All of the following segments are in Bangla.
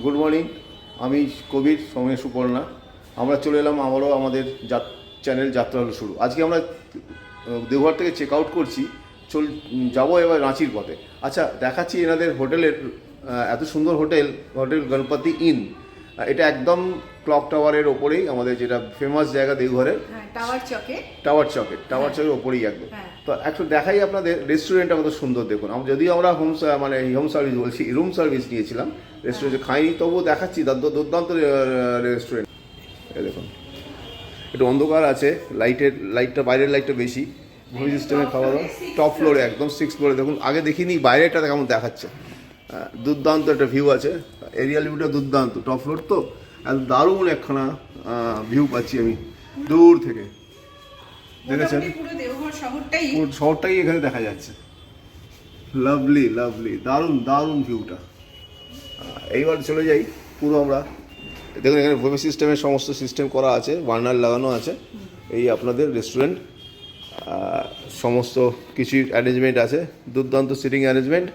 গুড মর্নিং, আমি কবির সঙ্গে সুপর্ণা। আমরা চলে এলাম আবারও আমাদের চ্যানেল যাত্রা হলো শুরু। আজকে আমরা দেওঘর থেকে চেক আউট করছি, যাবো এবার রাঁচির পথে। আচ্ছা, দেখাচ্ছি এনাদের হোটেলের, এত সুন্দর হোটেল গণপতি ইন। এটা একদম ক্লক টাওয়ারের ওপরেই, আমাদের যেটা ফেমাস জায়গা দেওঘরের, টাওয়ার চকের ওপরেই একদম। তো একটু দেখাই আপনাদের রেস্টুরেন্টটা কত সুন্দর দেখুন। যদিও আমরা হোম সার্ভিস বলছি, রুম সার্ভিস নিয়েছিলাম, রেস্টুরেন্টে খাইনি, তবুও দেখাচ্ছি দুর্দান্ত রেস্টুরেন্ট। দেখুন, একটু অন্ধকার আছে, লাইটটা বাইরের লাইটটা বেশি, ভূমি সিস্টেমে খাওয়া দাওয়া। টপ ফ্লোরে, একদম 6th ফ্লোরে। দেখুন, আগে দেখিনি বাইরেটা কেমন দেখাচ্ছে। দুর্দান্ত একটা ভিউ আছে, এরিয়াল ভিউটা দুর্দান্ত। টপ ফ্লোর তো দারুণ একখানা ভিউ পাচ্ছি আমি দূর থেকে। দেখেছেন, পুরো শহরটাই এখানে দেখা যাচ্ছে। লাভলি দারুণ ভিউটা। এইবার চলে যাই পুরো আমরা। দেখুন, এখানে ভূমি সিস্টেমের সমস্ত সিস্টেম করা আছে, বার্নার লাগানো আছে। এই আপনাদের রেস্টুরেন্ট, সমস্ত কিছু অ্যারেঞ্জমেন্ট আছে, দুর্দান্ত সিটিং অ্যারেঞ্জমেন্ট।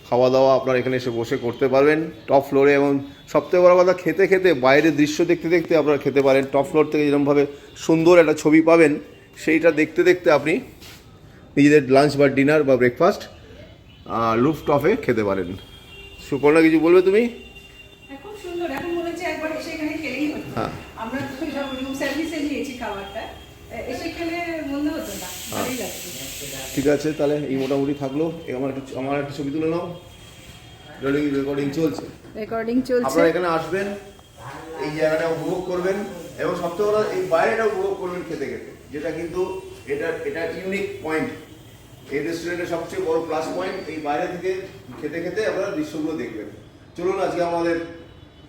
খাওয়া দাওয়া আপনারা এখানে এসে বসে করতে পারবেন টপ ফ্লোরে। এবং সবথেকে বড় কথা, খেতে বাইরের দৃশ্য দেখতে আপনারা খেতে পারেন। টপ ফ্লোর থেকে যেরকমভাবে সুন্দর একটা ছবি পাবেন, সেইটা দেখতে আপনি নিজেদের লাঞ্চ বা ডিনার বা ব্রেকফাস্ট রুফ টপে খেতে পারেন। সুপর্ণা, কিছু বলবে তুমি? হ্যাঁ, ঠিক আছে, তাহলে এই মোটামুটি থাকলো। আমার একটা ছবি তুলে নাও। রেকর্ডিং চলছে। আপনারা এখানে আসবেন, এই জায়গাটা উপভোগ করবেন, এবং সবথেকে বড় এই বাইরেটা উপভোগ করবেন খেতে, যেটা কিন্তু এটা ইউনিক পয়েন্ট। এই রেস্টুরেন্টের সবচেয়ে বড় প্লাস পয়েন্ট, এই বাইরে থেকে খেতে আপনারা দৃশ্যগুলো দেখবেন। চলুন,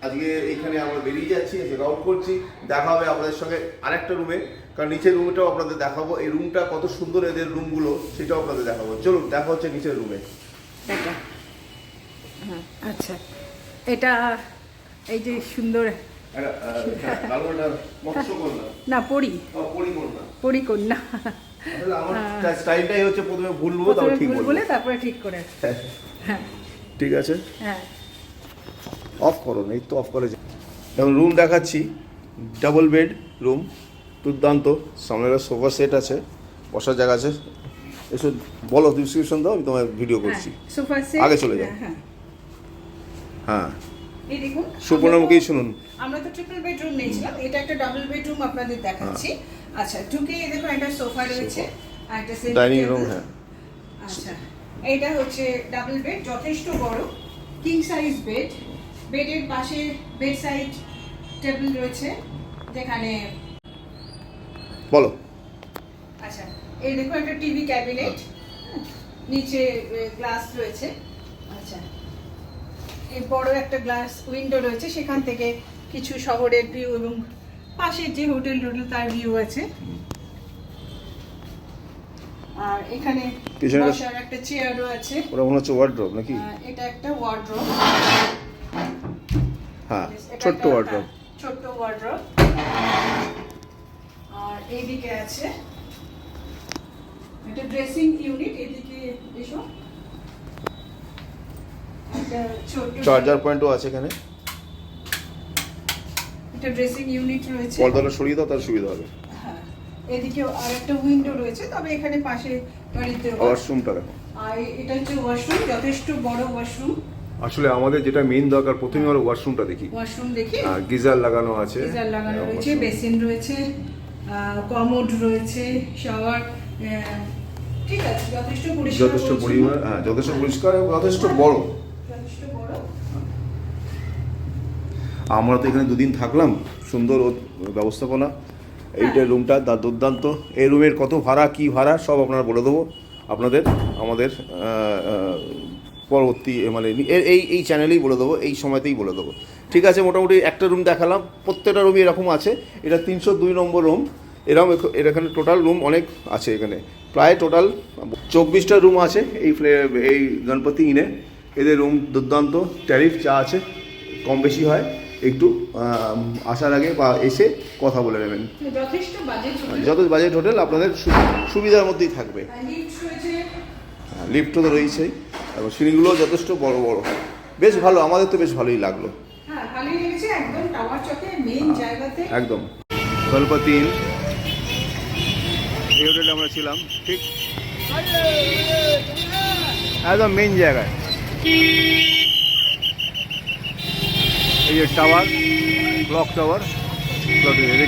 আজকে এইখানে আমরা বেরিয়ে যাচ্ছি, চেক আউট করছি। দেখা হবে আপনাদের সঙ্গে আরেকটা রুমে, কারণ নিচের রুমটাও আপনাদের দেখাবো। এই রুমটা কত সুন্দর, এদের রুমগুলো, সেটাও আপনাদের দেখাবো। চলুন, দেখা হচ্ছে নিচের রুমে। আচ্ছা, এটা এই যে সুন্দর না পরিকন্যা। আমার স্টাইলটাই হচ্ছে প্রথমে ভুল বলে তারপরে ঠিক করে। হ্যাঁ, ঠিক আছে। হ্যাঁ, অফ করো, এই তো অফ করে। এখন রুম দেখাচ্ছি, ডাবল বেড রুম, দুর্দান্ত। সামনে একটা সোফা সেট আছে, বসার জায়গা আছে। এসব বলো, ডিসক্রিপশন দাও, আমি তোমার ভিডিও করছি। আগে চলে যাও। হ্যাঁ, এই দেখুন, সুপর্ণামুখী শুনুন। আমরা তো ট্রিপল বেডরুম নিয়েছিলাম, এটা একটা ডাবল বেডরুম আপনাদের দেখাচ্ছি। আচ্ছা, ঢুকে দেখুন একটা সোফা রয়েছে, একটা ডাইনিং রুম। হ্যাঁ, আচ্ছা, এটা হচ্ছে ডাবল বেড, যথেষ্ট বড়, কিং সাইজ বেড। বেডের পাশে বেড সাইড টেবিল রয়েছে, যেখানে বলো। আচ্ছা, এই দেখুন একটা টিভি ক্যাবিনেট, নিচে গ্লাস রয়েছে। আচ্ছা, এই বড় একটা গ্লাস উইন্ডো রয়েছে, সেখান থেকে কিছু শহরের ভিউ এবং পাশের যে হোটেল তার ভিউ আছে। আর এখানে বসার একটা চেয়ারও আছে। ওটা মনে হচ্ছে ওয়ার্ড্রোব নাকি? এটা একটা ওয়ার্ড্রোব। হ্যাঁ, ছোট্ট ওয়ার্ড্রোব। আর এইদিকে আছে একটা ড্রেসিং ইউনিট, এদিকে এসো, একটা ছোট চার্জার পয়েন্টও আছে এখানে। একটা ড্রেসিং ইউনিট রয়েছে, পর্দাটা সরিয়ে দাও, তার সুবিধা হবে। হ্যাঁ, এদিকেও আরেকটা উইন্ডো রয়েছে, তবে এখানে পাশে বাড়িতে ওয়াশরুমটা দেখো। আর এটা হচ্ছে ওয়াশরুম, যথেষ্ট বড় ওয়াশরুম। আসলে আমাদের যেটা মেইন দরকার, প্রথমে আমরা ওয়াশরুমটা দেখি। গিজার লাগানো আছে, বেসিন রয়েছে, কমোড রয়েছে, শাওয়ার, ঠিক আছে, যথেষ্ট পরিমাণ, যথেষ্ট পরিষ্কার এবং যথেষ্ট বড়। আমরা তো এখানে দুদিন থাকলাম, সুন্দর ব্যবস্থাপনা। এইটা রুমটা দুর্দান্ত। এই রুমের কত ভাড়া, কি ভাড়া, সব আপনারা বলে দেবো আমাদের পরবর্তী এই চ্যানেলেই বলে দেবো, এই সময়তেই বলে দেবো। ঠিক আছে, মোটামুটি একটা রুম দেখালাম, প্রত্যেকটা রুমই এরকম আছে। এটা 302 নম্বর রুম। এখানে টোটাল রুম অনেক আছে, এখানে প্রায় টোটাল 24টা রুম আছে এই গণপতি ইনে। এদের রুম দুর্দান্ত, ট্যারিফ যা আছে কম বেশি হয়, একটু আসার আগে বা এসে কথা বলে নেবেন। যত বাজেট হোটেল আপনাদের সুবিধার মধ্যেই থাকবে। লিফটও তো রয়েছেই, এবং সিঁড়িগুলো যথেষ্ট বড়, বেশ ভালো। আমাদের তো বেশ ভালোই লাগলো। ভালোই লেগেছে, একদম টাওয়ার চকে মেইন জায়গাতে। একদম গণপতি ইন, এই হোটেলে আমরা ছিলাম ঠিক একদম মেইন জায়গায়। এই যে tower, clock tower,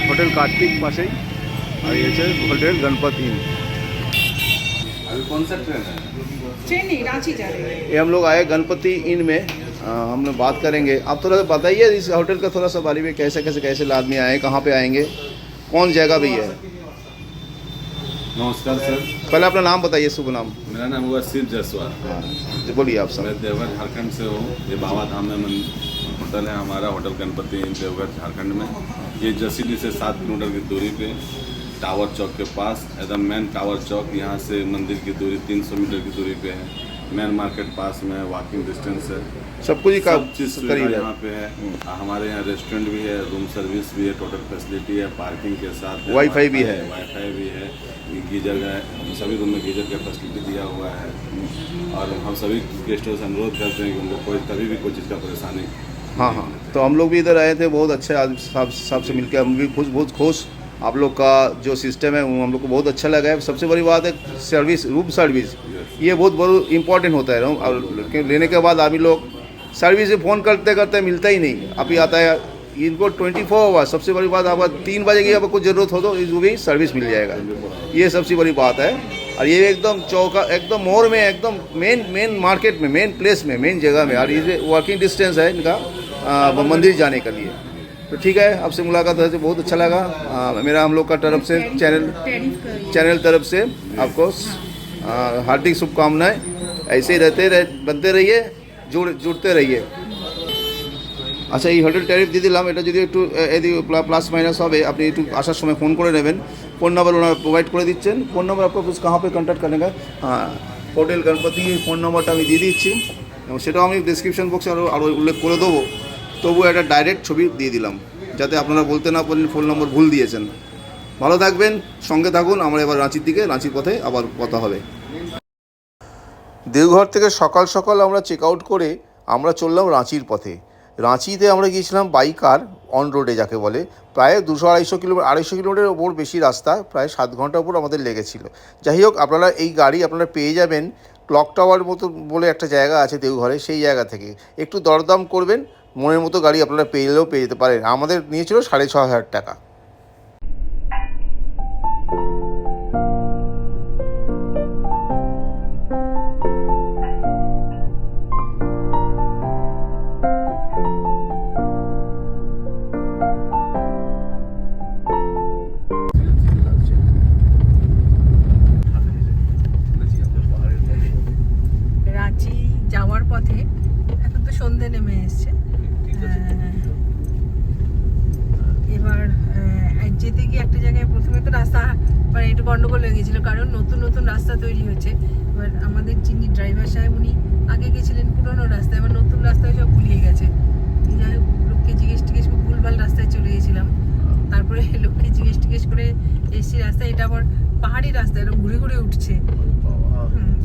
hotel Kartik पास ही, और ये होटल गणपति इन। अभी कौन सा ट्रेन है? ट्रेन नहीं, रांची जा रहे हैं। ये हम लोग आए गणपति इन में, हम लोग बात करेंगे। आप थोड़ा सा बताइए इस होटल का थोड़ा सा बारे में, कैसे कैसे कैसे आदमी आए, कहाँ पे आएंगे, कौन जगह भी है। नमस्कार सर, पहले अपना नाम बताइए, शुभ नाम। मेरा नाम हुआ शिव जायसवाल। जी बोलिए आप सब। मैं देवघर झारखंड से हूँ। ये बाबा धाम में होटल है हमारा, होटल गणपति इन देवघर झारखंड में। ये जसीडीह से 7 किलोमीटर की दूरी पे टावर चौक के पास, एकदम मेन टावर चौक। यहाँ से मंदिर की दूरी 300 मीटर की दूरी पे है। मेन मार्केट पास में, वॉकिंग डिस्टेंस है। सब कुछ का सब चीज़ सुविधा करीब है। यहाँ पे है। हमारे यहाँ रेस्टोरेंट भी है, रूम सर्विस भी है, टोटल फैसिलिटी है, पार्किंग के साथ वाईफाई भी है। वाईफाई भी है, गीजर है, सभी रूम में गीजर का फैसिलिटी दिया हुआ है। और हम सभी गेस्टों से अनुरोध करते हैं कि उनको कोई कभी भी कोई चीज़ का परेशानी। हाँ हाँ, तो हम लोग भी इधर आए थे, बहुत अच्छे आज साहब से मिलकर हम भी बहुत खुश। आप लोग का जो सिस्टम है वो हम लोग को बहुत अच्छा लगा है। सबसे बड़ी बात है सर्विस, रूम सर्विस, ये बहुत बहुत इम्पोर्टेंट होता है। और लेने के बाद आदमी लोग सर्विस से फ़ोन करते करते मिलता ही नहीं, अभी आता है इनको 24 आवर। सबसे बड़ी बात, आप 3 बजे की आपको कुछ ज़रूरत हो तो इसको भी सर्विस मिल जाएगा, ये सबसे बड़ी बात है। और ये एकदम चौका, एकदम मोर में, एकदम मेन मार्केट में, मेन प्लेस में, मेन जगह में। और ये वॉकिंग डिस्टेंस है इनका मंदिर जाने के लिए। तो ठीक है, आपसे मुलाकात हुई बहुत अच्छा लगा। मेरा हम लोग का तरफ से चैनल तरफ से आपको हार्दिक शुभकामनाएं। ऐसे ही बनते रहिए, जुड़ते रहिए। আচ্ছা, এই হোটেল ট্যারিফ দিয়ে দিলাম, এটা যদি একটু এদিকে প্লাস মাইনাস হবে, আপনি একটু আসার সময় ফোন করে নেবেন। ফোন নাম্বার ওনারা প্রোভাইড করে দিচ্ছেন। ফোন নাম্বার আপনার कुछ कहाँ पे कॉन्टैक्ट करने का, हाँ হোটেল গণপতি ফোন নাম্বারটা আমি দিয়ে দিচ্ছি, এবং সেটাও আমি ডিসক্রিপশন বক্সে আরও উল্লেখ করে দেবো। তবু একটা ডাইরেক্ট ছবি দিয়ে দিলাম যাতে আপনারা বলতে না পারেন ফোন নম্বর ভুল দিয়েছেন। ভালো থাকবেন, সঙ্গে থাকুন। আমরা এবার রাঁচির পথে আবার কথা হবে। দেওঘর থেকে সকাল সকাল আমরা চেক আউট করে আমরা চললাম রাঁচির পথে। রাঁচিতে আমরা গিয়েছিলাম বাই কার, অন রোডে যাকে বলে। প্রায় 200-250 কিলোমিটারের ওপর বেশি রাস্তা, প্রায় 7 ঘন্টার উপর আমাদের লেগেছিল। যাই হোক, আপনারা এই গাড়ি আপনারা পেয়ে যাবেন ক্লক টাওয়ার মতো বলে একটা জায়গা আছে দেওঘরে, সেই জায়গা থেকে একটু দরদাম করবেন, মনের মতো গাড়ি আপনারা পেয়ে যেতে পারেন। আমাদের নিয়েছিল 6,500 টাকা। রাঁচি যাওয়ার পথে এখন তো সন্ধে নেমে এসছে। এবার যেতে গিয়ে একটা জায়গায় প্রথমে তো রাস্তা মানে একটু গন্ডগোল হয়ে গেছিলো, কারণ নতুন নতুন রাস্তা তৈরি হয়েছে। এবার আমাদের যিনি ড্রাইভার সাহেব উনি আগে গেছিলেন পুরোনো রাস্তায়, এবার নতুন রাস্তায় সব ভুলিয়ে গেছে। যাই হোক, লোককে জিজ্ঞেস টিজ্ঞেস করে ভুলভাল রাস্তায় চলে গেছিলাম। তারপরে লোককে জিজ্ঞেস করে এসছি রাস্তায়, এটা আবার পাহাড়ি রাস্তা, এরকম ঘুরে ঘুরে উঠছে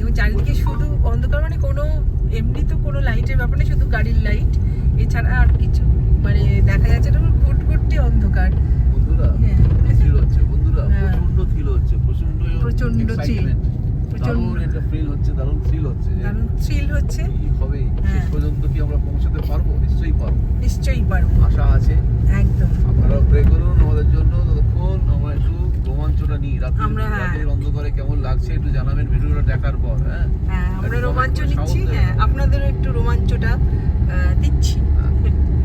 এবং চারিদিকে শুধু অন্ধকার, মানে কোনো এমনি তো কোনো লাইটের ব্যাপার নেই, শুধু গাড়ির লাইট, এছাড়া আর কিছু মানে দেখা যাচ্ছে না, ঘুটঘুটে অন্ধকার। দারুণ থ্রিল হচ্ছে। হবে শেষ পর্যন্ত কি আমরা পৌঁছাতে পারবো? নিশ্চয়ই পারবো, আশা আছে। একদম, আপনারা প্রে করুন আমাদের জন্য। ততক্ষণ আমরা একটু রোমাঞ্চটা নিই। রাতের অন্ধকারে কেমন লাগছে একটু জানাবেন ভিডিওটা দেখার পর। হ্যাঁ, আমরা রোমাঞ্চ নিচ্ছি, হ্যাঁ আপনাদেরও একটু রোমাঞ্চটা দিচ্ছি।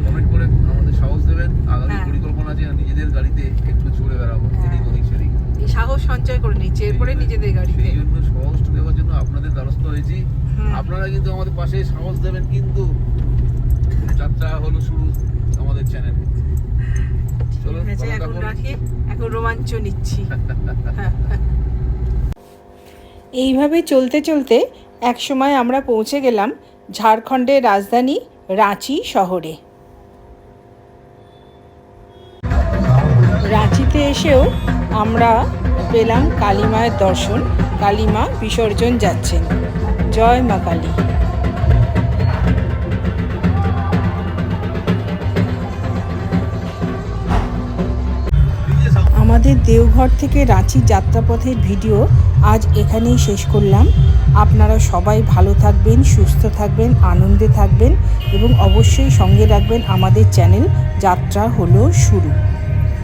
কমেন্ট করে আমাদের সাহস দেবেন। আগামী পরিকল্পনা আছে নিজেদের গাড়িতে একটু চড়ে বেড়াবো, এদিক ওদিক সেদিক। এই সাহস সঞ্চয় করে নিচ্ছে, এরপরে নিজেদের গাড়িতে। সেই জন্য সাহস দেওয়ার জন্য আপনাদের দ্বারস্থ হয়েছি। আপনারা কিন্তু আমাদের পাশে সাহস দেবেন, কিন্তু যাত্রা হলো শুরু আমাদের চ্যানেলে। চলো এখন রাখি, এখন রোমাঞ্চ নিচ্ছি। এইভাবে চলতে চলতে একসময় আমরা পৌঁছে গেলাম ঝাড়খণ্ডের রাজধানী রাঁচি শহরে। রাঁচিতে এসেও আমরা পেলাম কালী মায়ের দর্শন। কালী মা বিসর্জন যাচ্ছেন। জয় মা কালী। আমাদের দেওঘর থেকে রাঁচি যাত্রাপথের ভিডিও আজ এখানেই শেষ করলাম। আপনারা সবাই ভালো থাকবেন, সুস্থ থাকবেন, আনন্দে থাকবেন এবং অবশ্যই সঙ্গে রাখবেন আমাদের চ্যানেল যাত্রা হলো শুরু।